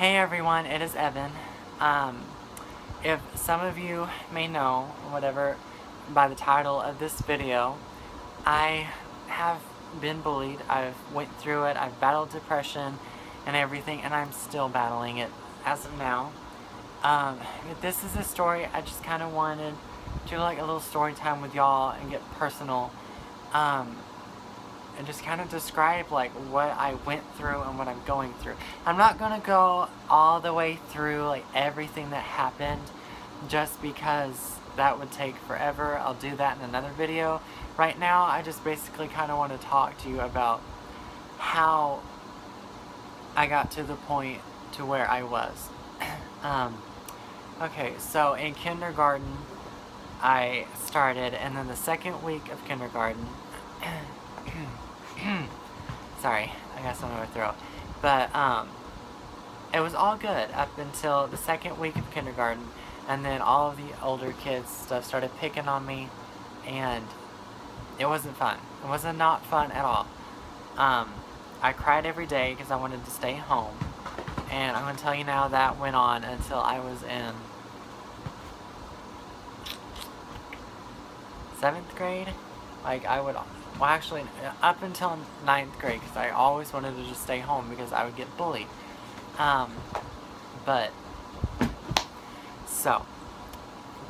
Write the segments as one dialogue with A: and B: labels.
A: Hey everyone, it is Evan. Um, if some of you may know, whatever, by the title of this video, I have been bullied. I've went through it. I've battled depression and everything, and I'm still battling it as of now. This is a story I just kind of wanted to do like a little story time with y'all and get personal. And just kind of describe like what I went through and what I'm going through. I'm not gonna go all the way through like everything that happened just because that would take forever. I'll do that in another video. Right now I just basically kind of want to talk to you about how I got to the point to where I was. Okay, so in kindergarten I started, and then the second week of kindergarten sorry, I got something in my throat. But, it was all good up until the second week of kindergarten, and then all of the older kids stuff started picking on me, and it wasn't fun. It wasn't not fun at all. I cried every day because I wanted to stay home, and I'm going to tell you now that went on until I was in 7th grade. Like, well, actually, up until 9th grade, because I always wanted to just stay home because I would get bullied. So,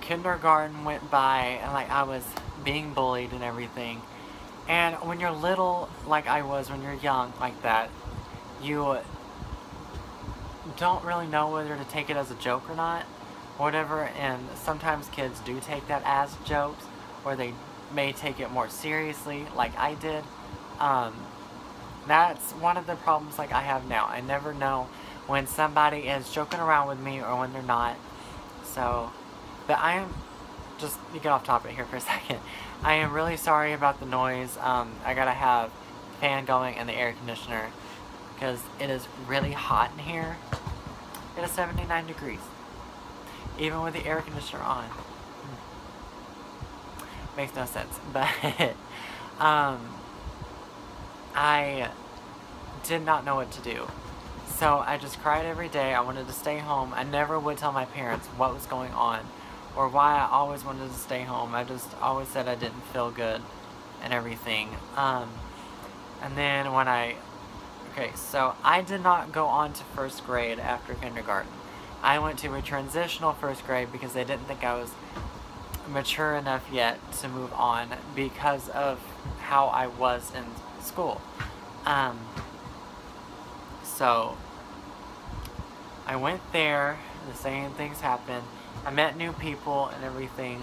A: kindergarten went by, and, like, I was being bullied and everything. And when you're little, like I was when you're young, like that, you don't really know whether to take it as a joke or not, or whatever, and sometimes kids do take that as jokes, or they may take it more seriously, like I did. That's one of the problems like I have now. I never know when somebody is joking around with me or when they're not. So, but I am, just to get off topic here for a second, I am really sorry about the noise. I gotta have the fan going and the air conditioner because it is really hot in here. It is 79 degrees, even with the air conditioner on. Makes no sense, but I did not know what to do. So I just cried every day. I wanted to stay home. I never would tell my parents what was going on or why I always wanted to stay home. I just always said I didn't feel good and everything. And then okay, so I did not go on to 1st grade after kindergarten. I went to a transitional 1st grade because they didn't think I was mature enough yet to move on because of how I was in school. So I went there, the same things happened. I met new people and everything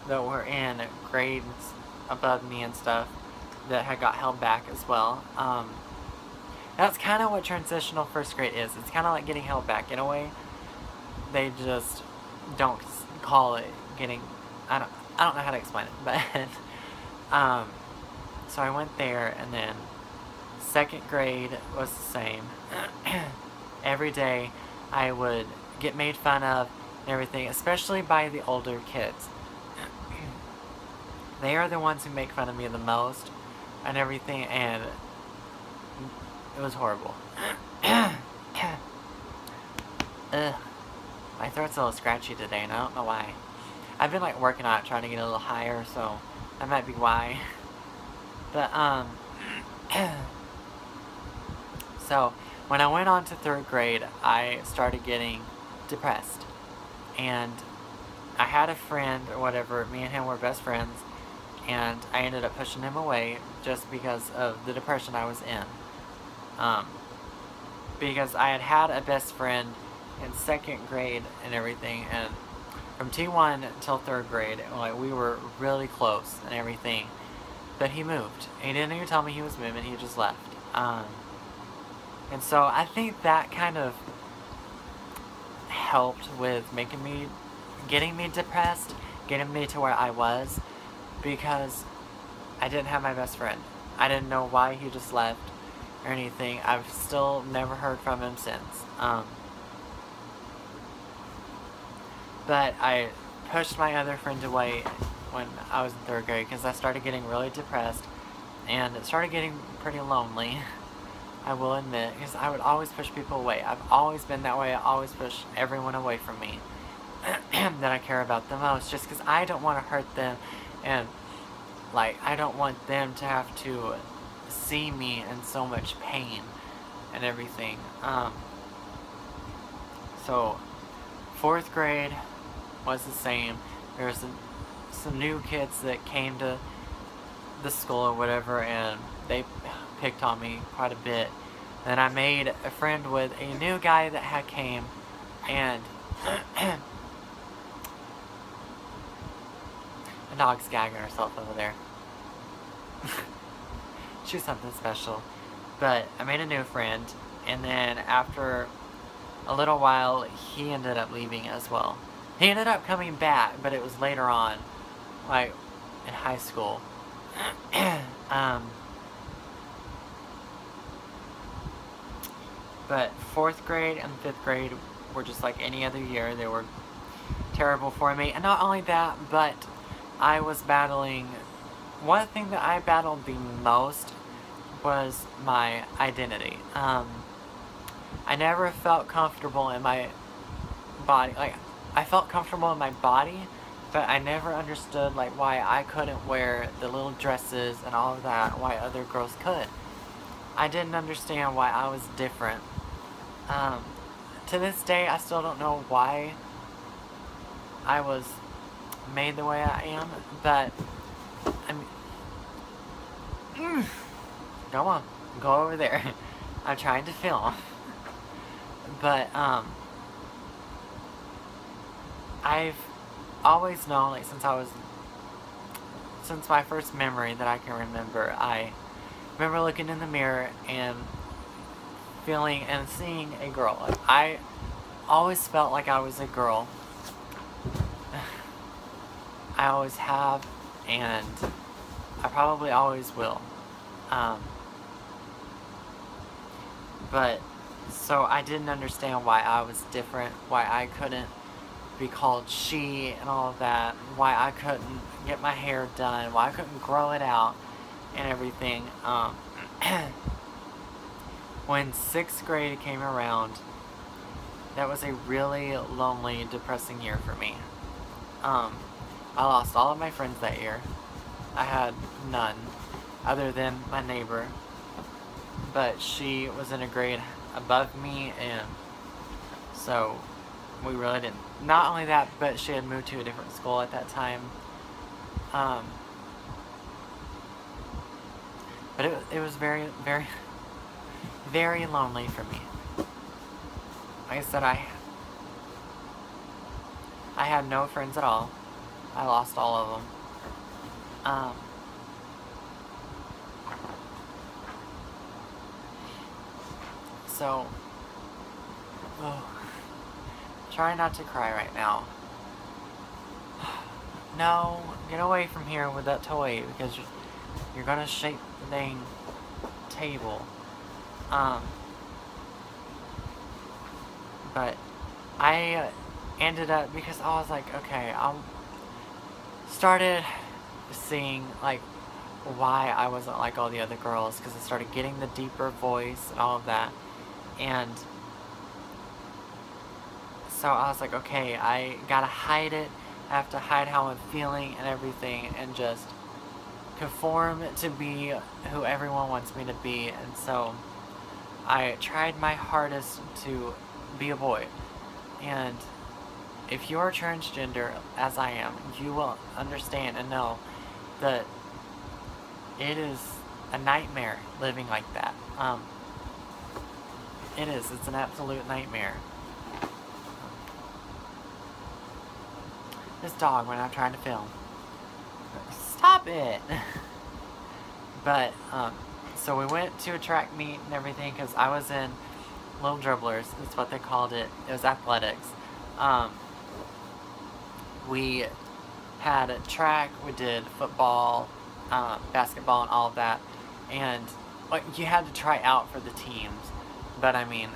A: that were in grades above me and stuff that had got held back as well. That's kind of what transitional 1st grade is. It's kind of like getting held back in a way. They just don't call it getting, I don't know how to explain it, but so I went there, and then 2nd grade was the same. Every day I would get made fun of and everything, especially by the older kids. They are the ones who make fun of me the most and everything, and it was horrible. My throat's a little scratchy today, and I don't know why. I've been like working on it, trying to get a little higher, so that might be why. But so when I went on to 3rd grade, I started getting depressed, and I had a friend or whatever. Me and him were best friends, and I ended up pushing him away just because of the depression I was in. Because I had a best friend in 2nd grade and everything, and from T1 until 3rd grade, like, we were really close and everything. But he moved. He didn't even tell me he was moving. He just left. And so I think that kind of helped with getting me depressed, getting me to where I was, because I didn't have my best friend. I didn't know why he just left or anything. I've still never heard from him since. But I pushed my other friend away when I was in 3rd grade because I started getting really depressed, and it started getting pretty lonely. I will admit, because I would always push people away. I've always been that way. I always push everyone away from me that I care about the most, just because I don't want to hurt them, and like I don't want them to have to see me in so much pain and everything. So 4th grade was the same. There was some new kids that came to the school or whatever, and they picked on me quite a bit. Then I made a friend with a new guy that came, and a dog's gagging herself over there. She's something special. But I made a new friend, and then after a little while, he ended up leaving as well. He ended up coming back, but it was later on, like in high school. But 4th grade and 5th grade were just like any other year. They were terrible for me. And not only that, but I was battling... One thing that I battled the most was my identity. I never felt comfortable in my body. Like, I felt comfortable in my body, but I never understood like why I couldn't wear the little dresses and all of that, why other girls could. I didn't understand why I was different. To this day, I still don't know why I was made the way I am, but I mean, go on, go over there. I'm trying to film. But, I've always known, like, since my first memory that I can remember, I remember looking in the mirror and feeling and seeing a girl. Like, I always felt like I was a girl. I always have, and I probably always will. But, so I didn't understand why I was different, why I couldn't be called she and all of that, why I couldn't get my hair done, why I couldn't grow it out and everything. When 6th grade came around, that was a really lonely, depressing year for me. I lost all of my friends that year. I had none, other than my neighbor. But she was in a grade above me, and so we really didn't. Not only that, but she had moved to a different school at that time. But it was very, very, very lonely for me. Like I said, I had no friends at all. I lost all of them. So, try not to cry right now. No, get away from here with that toy, because you're gonna shake the dang table. But I ended up, because I was like, okay, I started seeing like why I wasn't like all the other girls, because I started getting the deeper voice and all of that. And so I was like, okay, I gotta hide it. I have to hide how I'm feeling and everything, and just conform to be who everyone wants me to be. And so I tried my hardest to be a boy. And if you're transgender, as I am, you will understand and know that it is a nightmare living like that. It is. It's an absolute nightmare. This dog when I'm trying to film. Stop it! But, so we went to a track meet and everything, because I was in Little Dribblers. That's what they called it. It was athletics. We had a track, we did football, basketball, and all of that. And like, you had to try out for the teams. But I mean,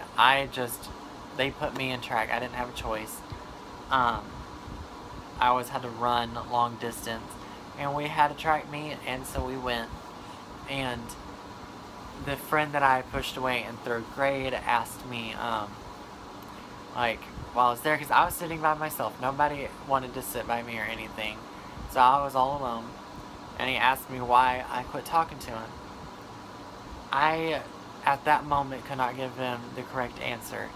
A: they put me in track. I didn't have a choice. I always had to run long distance. And we had a track meet, and so we went. And the friend that I pushed away in 3rd grade asked me, like, while I was there, because I was sitting by myself. Nobody wanted to sit by me or anything. So I was all alone. And he asked me why I quit talking to him. I, at that moment, could not give him the correct answer.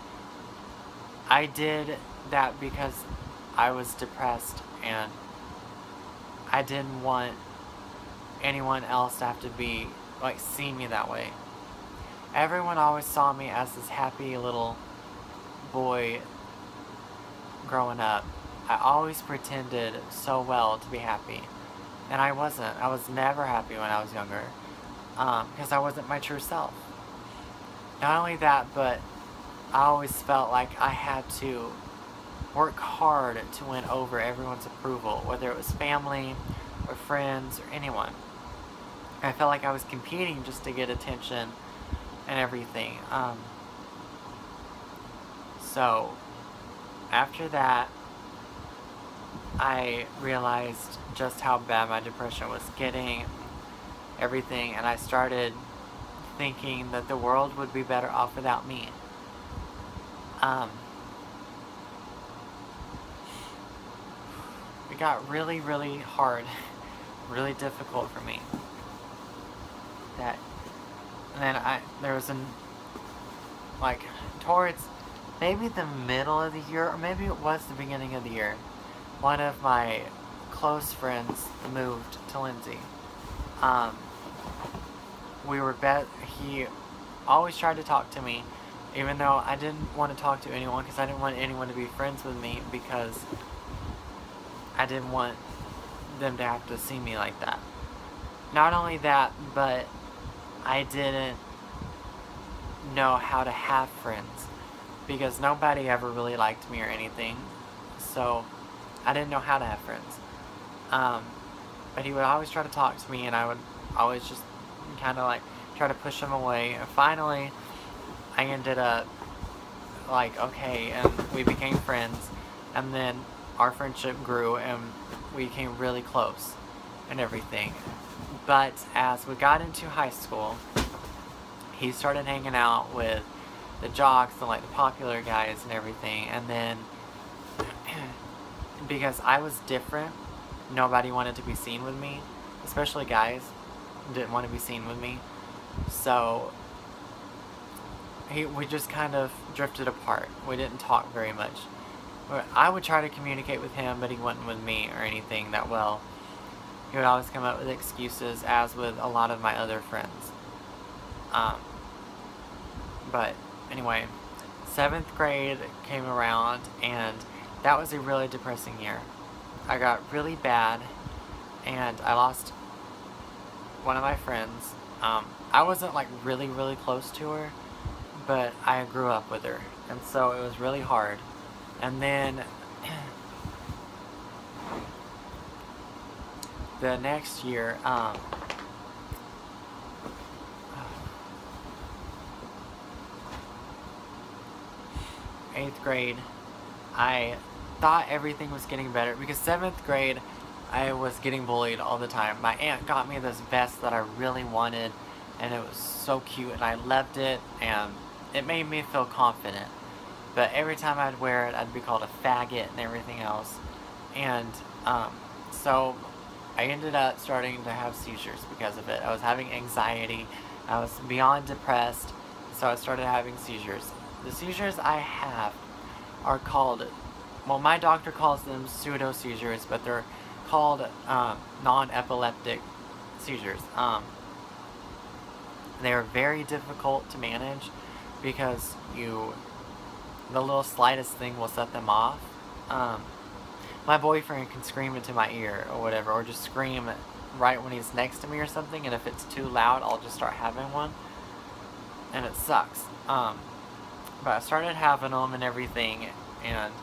A: I did that because I was depressed and I didn't want anyone else to have to be, like, see me that way. Everyone always saw me as this happy little boy growing up. I always pretended so well to be happy. And I wasn't. I was never happy when I was younger. Because I wasn't my true self. Not only that, but I always felt like I had to work hard to win over everyone's approval, whether it was family or friends or anyone. I felt like I was competing just to get attention and everything. So, after that, I realized just how bad my depression was getting, everything, and I started thinking that the world would be better off without me. It got really, really hard, really difficult for me. And then there was like, towards maybe the middle of the year, or maybe it was the beginning of the year, one of my close friends moved to Lindsay. He always tried to talk to me, even though I didn't want to talk to anyone, because I didn't want anyone to be friends with me, because I didn't want them to have to see me like that. Not only that, but I didn't know how to have friends, because nobody ever really liked me or anything, so I didn't know how to have friends. But he would always try to talk to me, and I would always just kind of like try to push him away. And finally, I ended up like, okay, and we became friends, and then our friendship grew, and we became really close and everything. But as we got into high school, he started hanging out with the jocks and like the popular guys and everything, and then because I was different, nobody wanted to be seen with me, especially guys didn't want to be seen with me. So we just kind of drifted apart. We didn't talk very much. I would try to communicate with him, but he wasn't with me or anything that well. He would always come up with excuses, as with a lot of my other friends. But anyway, 7th grade came around, and that was a really depressing year. I got really bad, and I lost one of my friends. I wasn't like really, really close to her, but I grew up with her, and so it was really hard. And then the next year, 8th grade, I thought everything was getting better, because 7th grade, I was getting bullied all the time. My aunt got me this vest that I really wanted, and it was so cute, and I loved it, and it made me feel confident. But every time I'd wear it, I'd be called a faggot and everything else. And so I ended up starting to have seizures because of it. I was having anxiety. I was beyond depressed, so I started having seizures. The seizures I have are called, well, my doctor calls them pseudo-seizures, but they're called non-epileptic seizures. They are very difficult to manage, because the little slightest thing will set them off. My boyfriend can scream into my ear or whatever, or just scream right when he's next to me or something, and if it's too loud, I'll just start having one, and it sucks. But I started having them and everything, and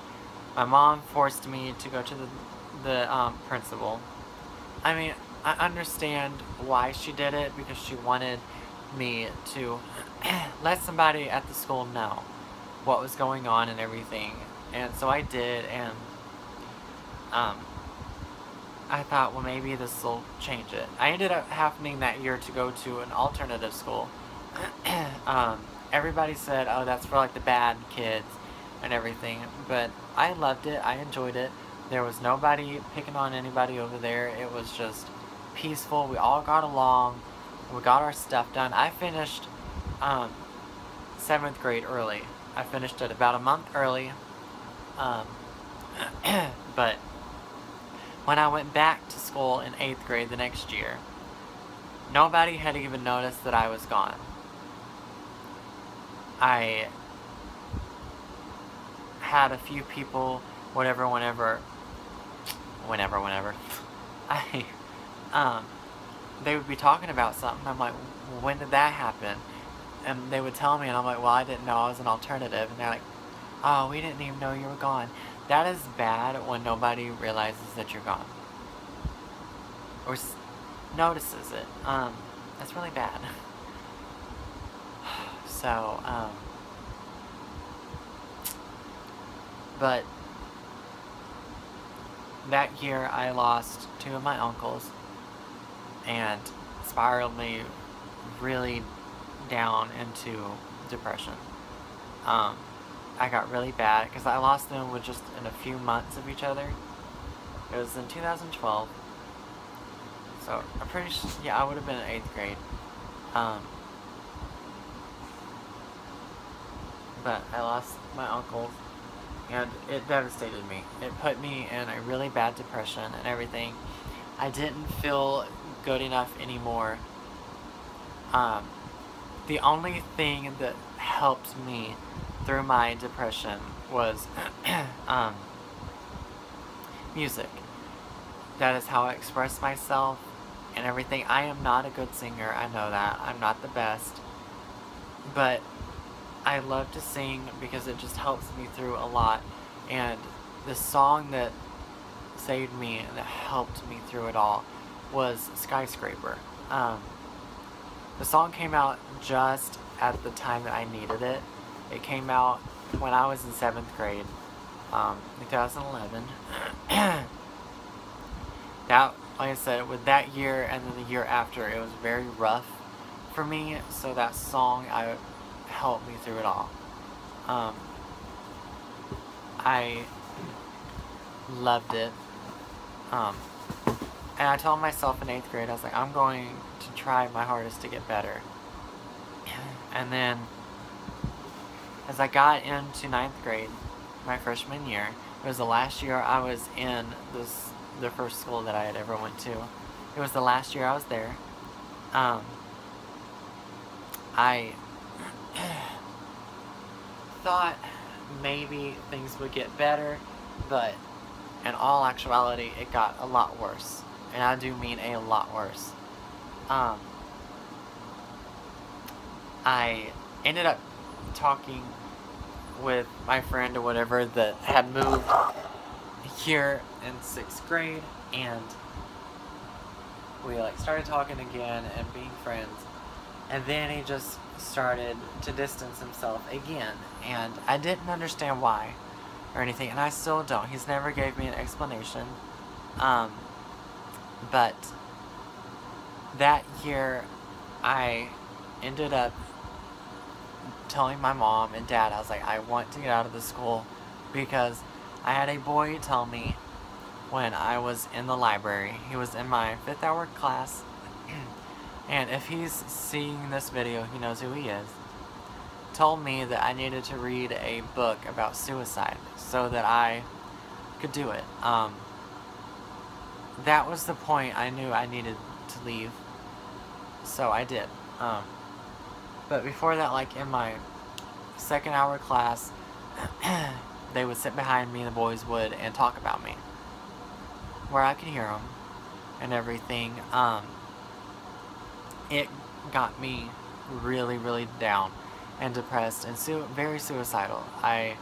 A: my mom forced me to go to the principal. I mean, I understand why she did it, because she wanted me to let somebody at the school know what was going on and everything. And so I did, and I thought, well, maybe this will change it. I ended up having that year to go to an alternative school, Everybody said, oh, that's for like the bad kids and everything, but I loved it. I enjoyed it. There was nobody picking on anybody over there. It was just peaceful. We all got along. We got our stuff done. I finished 7th grade early. I finished it about a month early. Um, but when I went back to school in 8th grade the next year, nobody had even noticed that I was gone. I had a few people, whenever, I, they would be talking about something. I'm like, well, when did that happen? And they would tell me, and I'm like, well, I didn't know I was an alternative. And they're like, oh, we didn't even know you were gone. That is bad when nobody realizes that you're gone. Or notices it. That's really bad. So, but that year I lost 2 of my uncles and spiraled me really down into depression. I got really bad because I lost them with just in a few months of each other. It was in 2012. So I'm pretty sure, yeah, I would have been in 8th grade. But I lost my uncles, and it devastated me. It put me in a really bad depression and everything. I didn't feel good enough anymore. The only thing that helped me through my depression was music. That is how I express myself and everything. I am not a good singer, I know that. I'm not the best. But I love to sing because it just helps me through a lot. And the song that saved me and that helped me through it all was Skyscraper. The song came out just at the time that I needed it. It came out when I was in 7th grade, 2011. That, like I said, with that year and then the year after, it was very rough for me. So that song helped me through it all. I loved it. And I told myself in 8th grade, I was like, I'm going to try my hardest to get better. And then, as I got into 9th grade, my freshman year, it was the last year I was in the first school that I had ever went to. It was the last year I was there. I thought maybe things would get better, but in all actuality, it got a lot worse. And I do mean a lot worse. I ended up talking with my friend or whatever that had moved here in 6th grade, and we started talking again and being friends. And then he just started to distance himself again, and I didn't understand why or anything, and I still don't. He's never gave me an explanation. But that year I ended up telling my mom and dad, I was like, I want to get out of the school because I had a boy tell me when I was in the library, he was in my 5th hour class, and if he's seeing this video, he knows who he is, told me that I needed to read a book about suicide so that I could do it. That was the point I knew I needed to leave, so I did. But before that, in my 2nd hour class, they would sit behind me, the boys would, and talk about me, where I could hear them and everything. It got me really, really down and depressed and very suicidal. I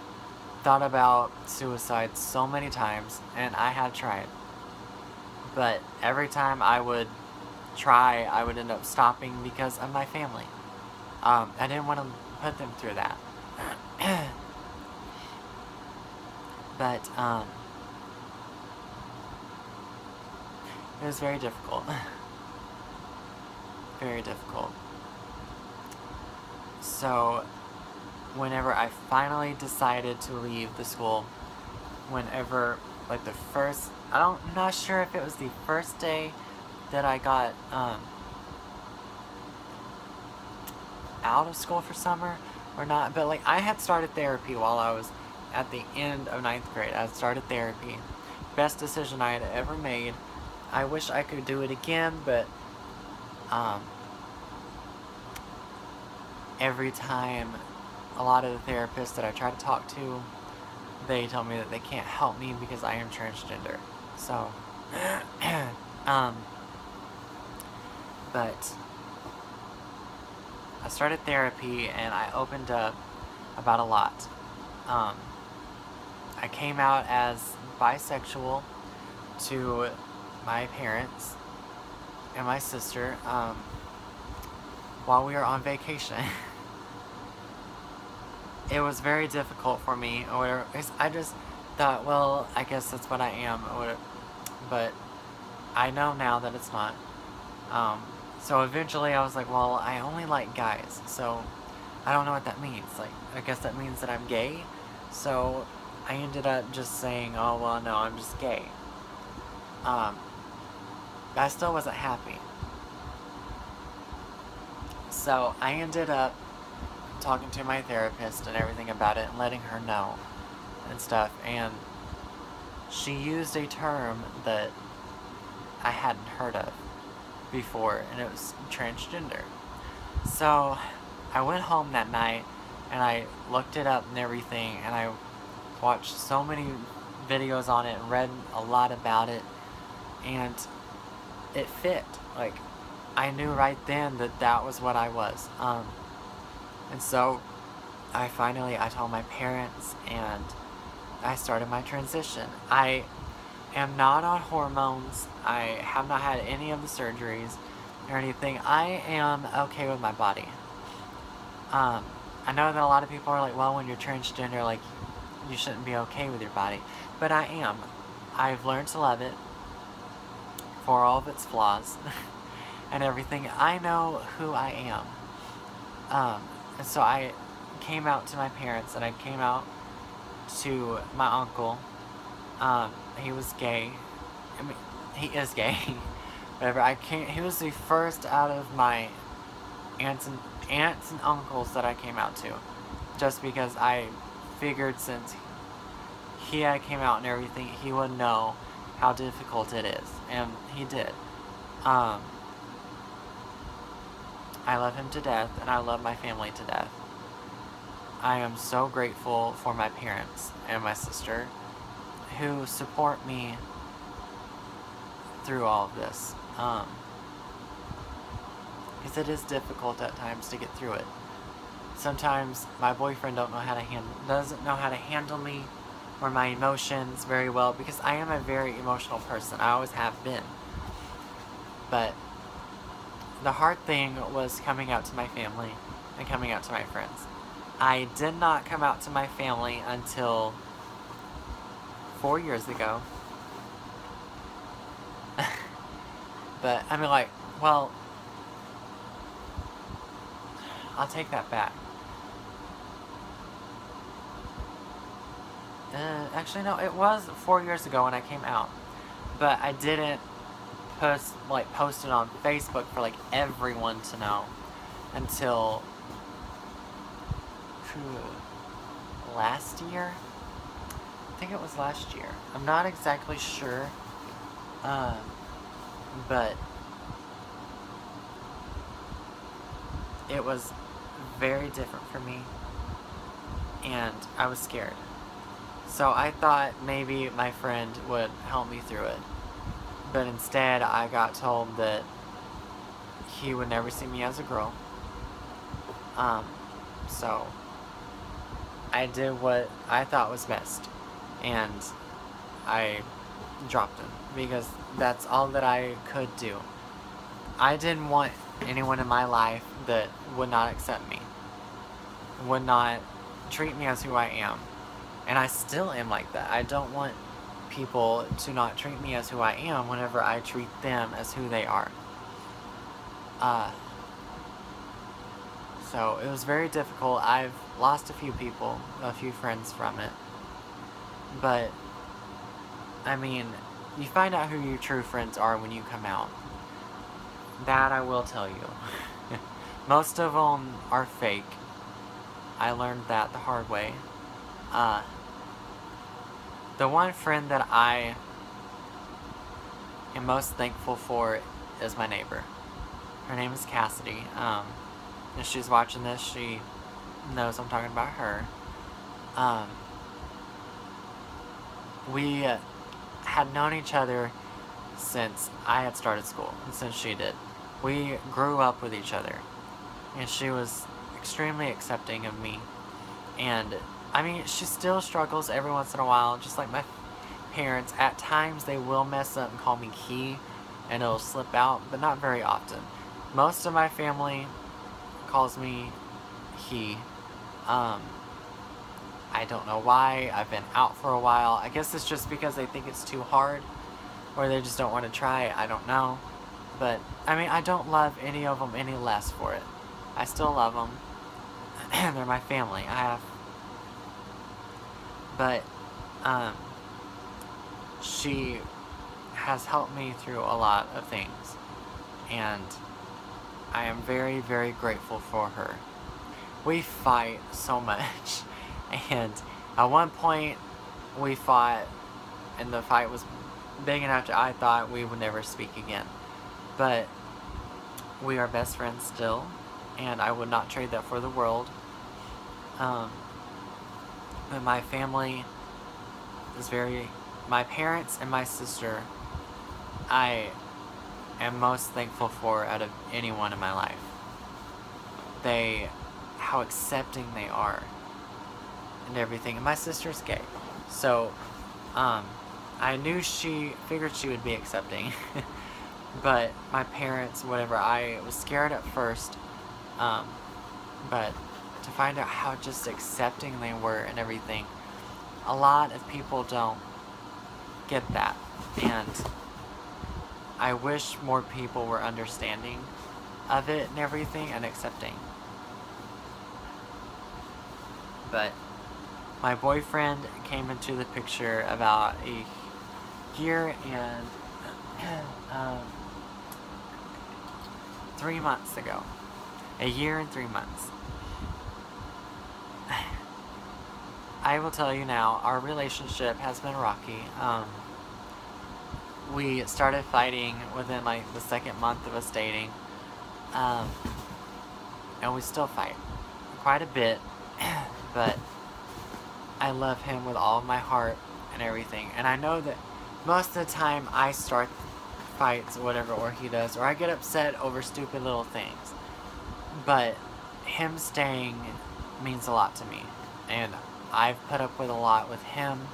A: thought about suicide so many times, and I had tried. But every time I would try, I would end up stopping because of my family. I didn't want to put them through that. But, it was very difficult. Very difficult. So whenever I finally decided to leave the school, whenever, like the first, I'm not sure if it was the first day that I got out of school for summer or not, but like I had started therapy while I was at the end of 9th grade. I had started therapy. Best decision I had ever made. I wish I could do it again, but every time a lot of the therapists that I try to talk to, they tell me that they can't help me because I am transgender. So, but I started therapy and I opened up about a lot. I came out as bisexual to my parents and my sister while we were on vacation. It was very difficult for me, or whatever. I just thought, well, I guess that's what I am, or whatever. But I know now that it's not. So eventually I was like, well, I only like guys, so I don't know what that means. Like, I guess that means that I'm gay. So I ended up just saying, oh, well, no, I'm just gay. I still wasn't happy. So I ended up talking to my therapist and everything about it and letting her know and stuff, and she used a term that I hadn't heard of before, and it was transgender. So I went home that night and I looked it up and everything, and I watched so many videos on it and read a lot about it, and it fit. Like, I knew right then that that was what I was. And so I told my parents, and I started my transition. I am not on hormones. I have not had any of the surgeries or anything. I am okay with my body. I know that a lot of people are like, well, when you're transgender, like, you shouldn't be okay with your body. But I am. I've learned to love it for all of its flaws and everything. I know who I am. And so I came out to my parents, and I came out to my uncle. He was gay. I mean, he is gay. Whatever. He was the first out of my aunts and uncles that I came out to. Just because I figured since he came out and everything, he would know how difficult it is. And he did. I love him to death, and I love my family to death. I am so grateful for my parents and my sister who support me through all of this. Because it is difficult at times to get through it. Sometimes my boyfriend doesn't know how to handle me or my emotions very well, because I am a very emotional person. I always have been. But the hard thing was coming out to my family and coming out to my friends. I did not come out to my family until 4 years ago. But, I mean, like, well, I'll take that back. Actually, no, it was 4 years ago when I came out. But I didn't post it on Facebook for, like, everyone to know until last year? I think it was last year. I'm not exactly sure. But it was very different for me, and I was scared. So I thought maybe my friend would help me through it. But instead, I got told that he would never see me as a girl. So I did what I thought was best, and I dropped him because that's all that I could do. I didn't want anyone in my life that would not accept me, would not treat me as who I am. And I still am like that. I don't want people to not treat me as who I am whenever I treat them as who they are. So it was very difficult. I've lost a few people, a few friends from it. But, I mean, you find out who your true friends are when you come out. That I will tell you. Most of them are fake. I learned that the hard way. The one friend that I am most thankful for is my neighbor. Her name is Cassidy. If she's watching this, she knows I'm talking about her. We had known each other since I had started school, and since she did. We grew up with each other, and she was extremely accepting of me. And, I mean, she still struggles every once in a while, just like my parents. At times, they will mess up and call me he, and it'll slip out, but not very often. Most of my family calls me he. I don't know why. I've been out for a while. I guess it's just because they think it's too hard, or they just don't want to try it. I don't know. But, I mean, I don't love any of them any less for it. I still love them. They're my family. But, she has helped me through a lot of things. And I am very, very grateful for her. We fight so much. And at one point, we fought, and the fight was big enough that I thought we would never speak again. But we are best friends still, and I would not trade that for the world. But my family is my parents and my sister, I am most thankful for out of anyone in my life. How accepting they are and everything. And my sister's gay. So, I figured she would be accepting. But my parents, whatever, I was scared at first. But to find out how just accepting they were and everything, a lot of people don't get that. And I wish more people were understanding of it and everything and accepting. But my boyfriend came into the picture about a year and 3 months ago. A year and 3 months. I will tell you now, our relationship has been rocky. We started fighting within like the second month of us dating. And we still fight quite a bit. But I love him with all of my heart and everything. And I know that most of the time I start fights or whatever, or he does, or I get upset over stupid little things. But him staying means a lot to me. And I've put up with a lot with him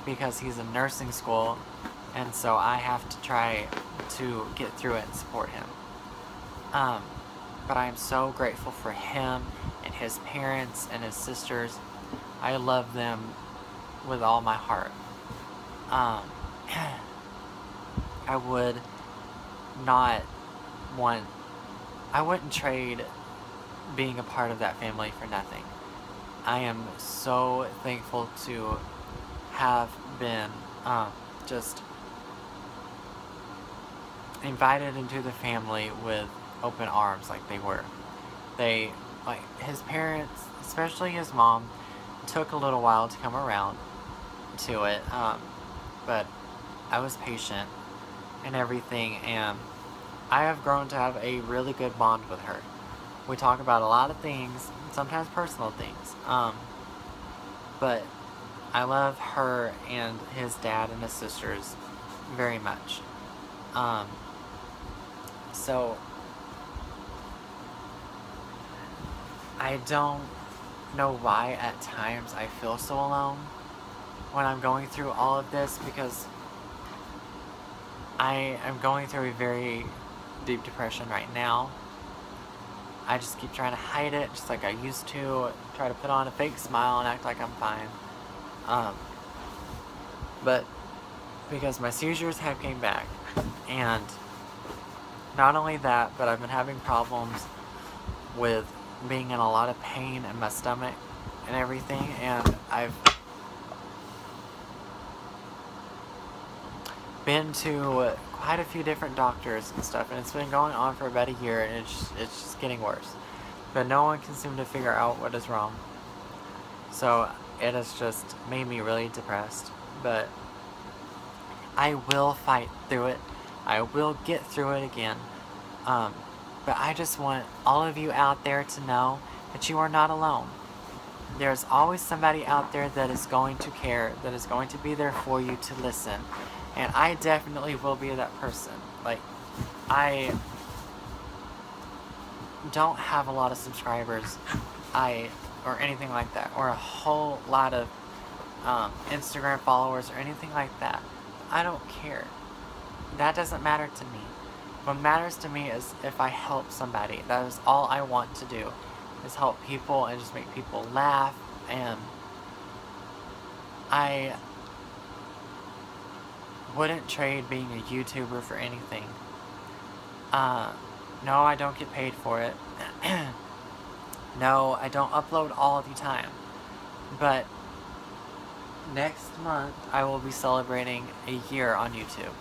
A: because he's in nursing school. And so I have to try to get through it and support him. But I am so grateful for him and his parents and his sisters. I love them with all my heart. I wouldn't trade being a part of that family for nothing. I am so thankful to have been just invited into the family with open arms like they were. His parents, especially his mom, took a little while to come around to it, but I was patient and everything, and I have grown to have a really good bond with her. We talk about a lot of things, sometimes personal things, but I love her and his dad and his sisters very much. So I don't know why at times I feel so alone when I'm going through all of this, because I am going through a very deep depression right now. I just keep trying to hide it, just like I used to. Try to put on a fake smile and act like I'm fine. But because my seizures have came back, and not only that, but I've been having problems with being in a lot of pain in my stomach and everything, and I've been to quite a few different doctors and stuff, and it's been going on for about a year, and it's just getting worse. But no one can seem to figure out what is wrong. So it has just made me really depressed. But I will fight through it. I will get through it again. But I just want all of you out there to know that you are not alone. There's always somebody out there that is going to care, that is going to be there for you to listen. And I definitely will be that person. Like, I don't have a lot of subscribers, or anything like that, or a whole lot of Instagram followers or anything like that. I don't care. That doesn't matter to me. What matters to me is if I help somebody. That is all I want to do, is help people and just make people laugh. And I wouldn't trade being a YouTuber for anything. No, I don't get paid for it. No, I don't upload all the time. But next month, I will be celebrating a year on YouTube.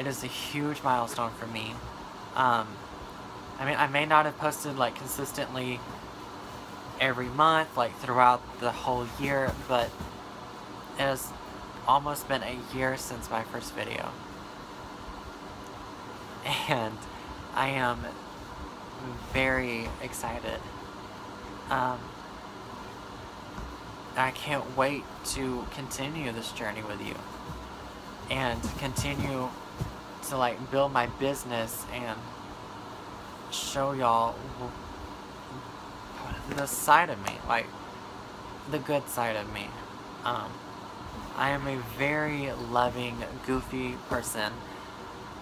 A: It is a huge milestone for me. I mean, I may not have posted, like, consistently every month, like, throughout the whole year, but it has almost been a year since my first video. And I am very excited. I can't wait to continue this journey with you. And continue to, like, build my business and show y'all the side of me, like, the good side of me. I am a very loving, goofy person.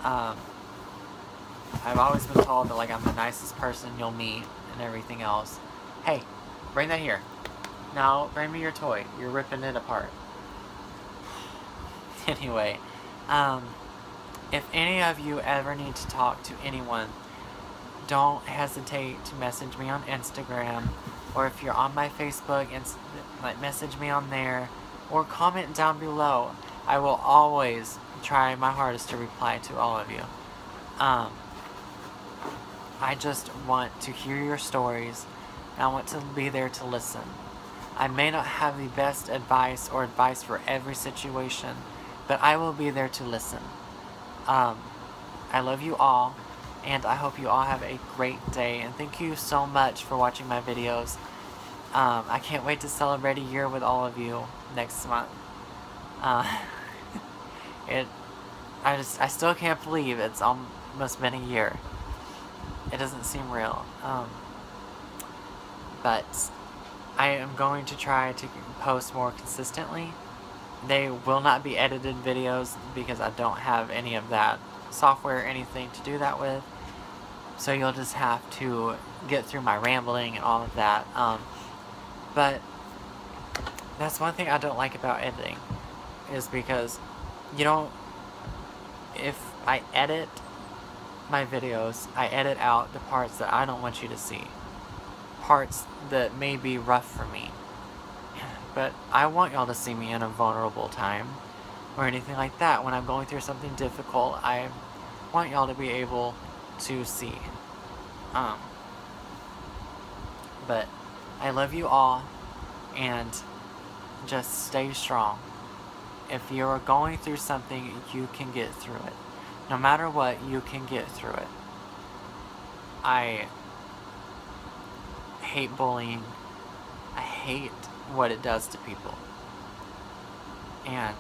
A: I've always been told that, like, I'm the nicest person you'll meet and everything else. Hey, bring that here. No, bring me your toy. You're ripping it apart. Anyway, if any of you ever need to talk to anyone, don't hesitate to message me on Instagram, or if you're on my Facebook, like, message me on there, or comment down below. I will always try my hardest to reply to all of you. I just want to hear your stories, and I want to be there to listen. I may not have the best advice or advice for every situation, but I will be there to listen. I love you all, and I hope you all have a great day, and thank you so much for watching my videos. I can't wait to celebrate a year with all of you next month. I still can't believe it's almost been a year. It doesn't seem real. But I am going to try to post more consistently. They will not be edited videos because I don't have any of that software or anything to do that with. So you'll just have to get through my rambling and all of that. But that's one thing I don't like about editing, is because if I edit my videos, I edit out the parts that I don't want you to see. Parts that may be rough for me. But I want y'all to see me in a vulnerable time or anything like that. When I'm going through something difficult, I want y'all to be able to see. But I love you all, and just stay strong. If you're going through something, you can get through it. No matter what, you can get through it. I hate bullying. I hate what it does to people. And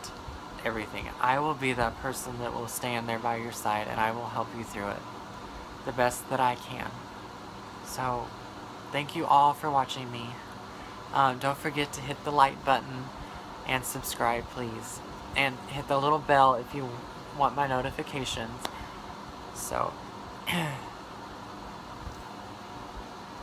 A: everything. I will be that person that will stand there by your side, and I will help you through it the best that I can. So, thank you all for watching me. Don't forget to hit the like button and subscribe, please. And hit the little bell if you want my notifications. So,